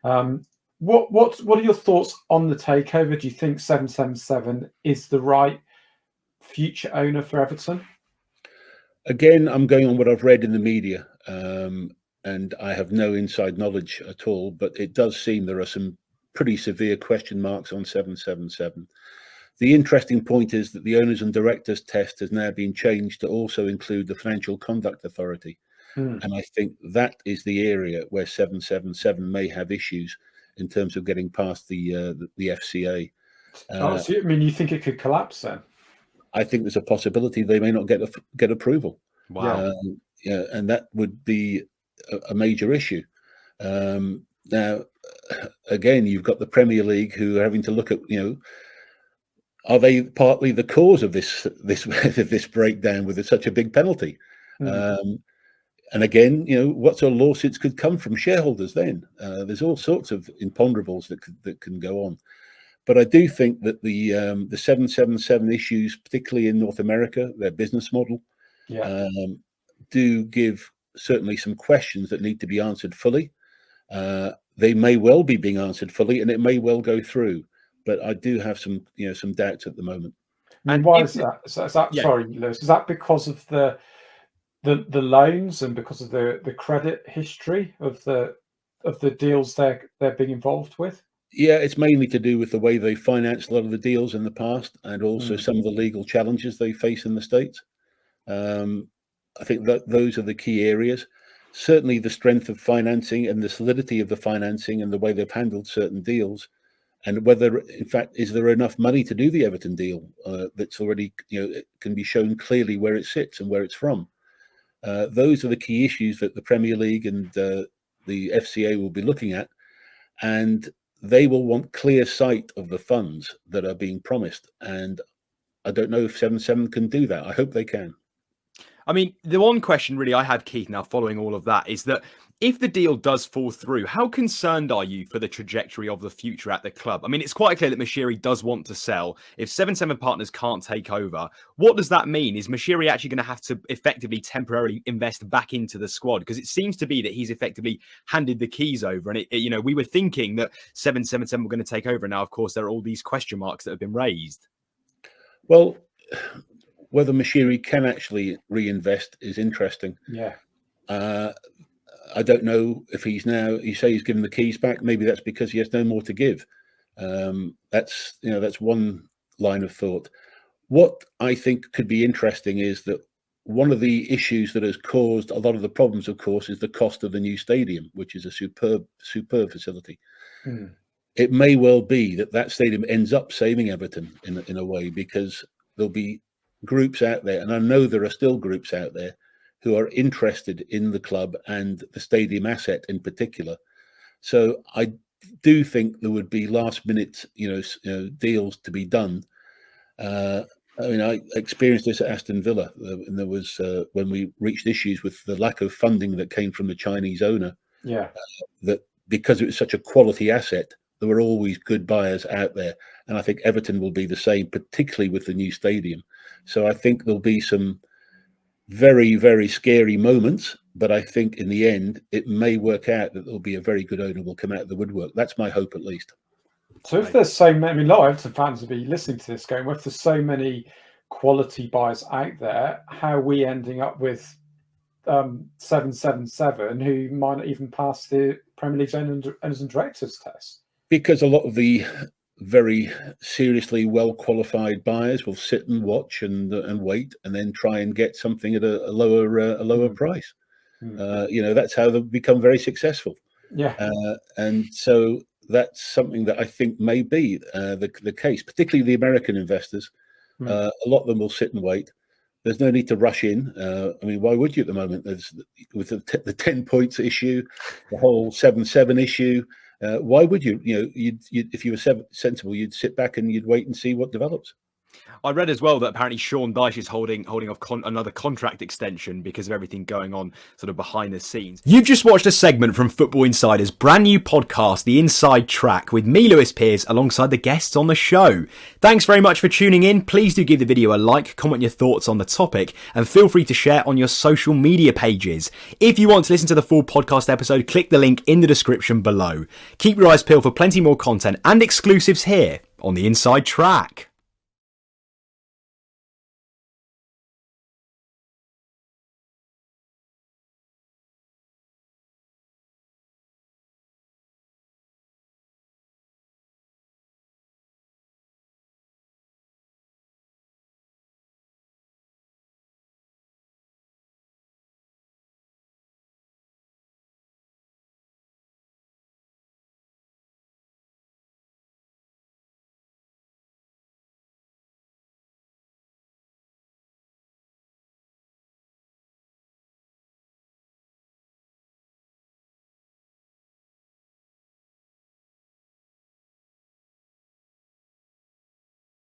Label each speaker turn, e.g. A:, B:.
A: What are your thoughts on the takeover? Do you think 777 is the right future owner for Everton?
B: Again, I'm going on what I've read in the media, and I have no inside knowledge at all, but it does seem there are some pretty severe question marks on 777. The interesting point is that the owners and directors test has now been changed to also include the Financial Conduct Authority. And I think that is the area where 777 may have issues in terms of getting past the FCA.
A: So, I mean, you think it could collapse then?
B: I think there's a possibility they may not get approval.
C: Wow.
B: Yeah, and that would be a major issue. Now, again, you've got the Premier League who are having to look at, are they partly the cause of this this breakdown with such a big penalty? And again, what sort of lawsuits could come from shareholders then? There's all sorts of imponderables that can go on. But I do think that the 777 issues, particularly in North America, their business model, do give certainly some questions that need to be answered fully. They may well be being answered fully, and it may well go through. But I do have some doubts at the moment.
A: And why is that? Sorry, Lewis. Is that because of the loans and because of the credit history of the deals they're being involved with?
B: Yeah, it's mainly to do with the way they financed a lot of the deals in the past, and also some of the legal challenges they face in the States. I think that those are the key areas. Certainly, the strength of financing and the solidity of the financing and the way they've handled certain deals, and whether, in fact, is there enough money to do the Everton deal that's already, it can be shown clearly where it sits and where it's from. Those are the key issues that the Premier League and the FCA will be looking at, and they will want clear sight of the funds that are being promised. And I don't know if 777 can do that. I hope they can.
C: I mean, the one question really I had, Keith, now following all of that, is that if the deal does fall through, how concerned are you for the trajectory of the future at the club? I mean, it's quite clear that Moshiri does want to sell. If 777 Partners can't take over, what does that mean? Is Moshiri actually going to have to effectively temporarily invest back into the squad? Because it seems to be that he's effectively handed the keys over. And, we were thinking that 777 were going to take over. And now, of course, there are all these question marks that have been raised.
B: Well, whether Moshiri can actually reinvest is interesting.
A: Yeah.
B: I don't know if you say he's given the keys back. Maybe that's because he has no more to give. That's one line of thought. What I think could be interesting is that one of the issues that has caused a lot of the problems, of course, is the cost of the new stadium, which is a superb facility. It may well be that stadium ends up saving Everton in a way, because there'll be groups out there, and I know there are still groups out there who are interested in the club and the stadium asset in particular. So I do think there would be last minute, deals to be done. I mean, I experienced this at Aston Villa, and there was when we reached issues with the lack of funding that came from the Chinese owner.
A: Yeah.
B: That because it was such a quality asset, there were always good buyers out there, and I think Everton will be the same, particularly with the new stadium. So I think there'll be some very, very scary moments, but I think in the end it may work out that there'll be a very good owner will come out of the woodwork. That's my hope, at least.
A: So if there's so many, a lot of Everton fans will be listening to this going, well, if there's so many quality buyers out there, how are we ending up with 777 who might not even pass the Premier League's owners and directors test? Because
B: a lot of the very seriously well qualified buyers will sit and watch and wait, and then try and get something at a lower price. That's how they've become very successful.
A: Yeah,
B: and so that's something that I think may be the case, particularly the American investors. A lot of them will sit and wait. There's no need to rush in. I mean, why would you at the moment? There's with the 10 points issue, the whole 7-7 issue. Why would you? You'd if you were sensible, you'd sit back and you'd wait and see what develops.
C: I read as well that apparently Sean Dyche is holding off another contract extension because of everything going on sort of behind the scenes. You've just watched a segment from Football Insider's brand new podcast, The Inside Track, with me, Lewis Pearce, alongside the guests on the show. Thanks very much for tuning in. Please do give the video a like, comment your thoughts on the topic, and feel free to share on your social media pages. If you want to listen to the full podcast episode, click the link in the description below. Keep your eyes peeled for plenty more content and exclusives here on The Inside Track.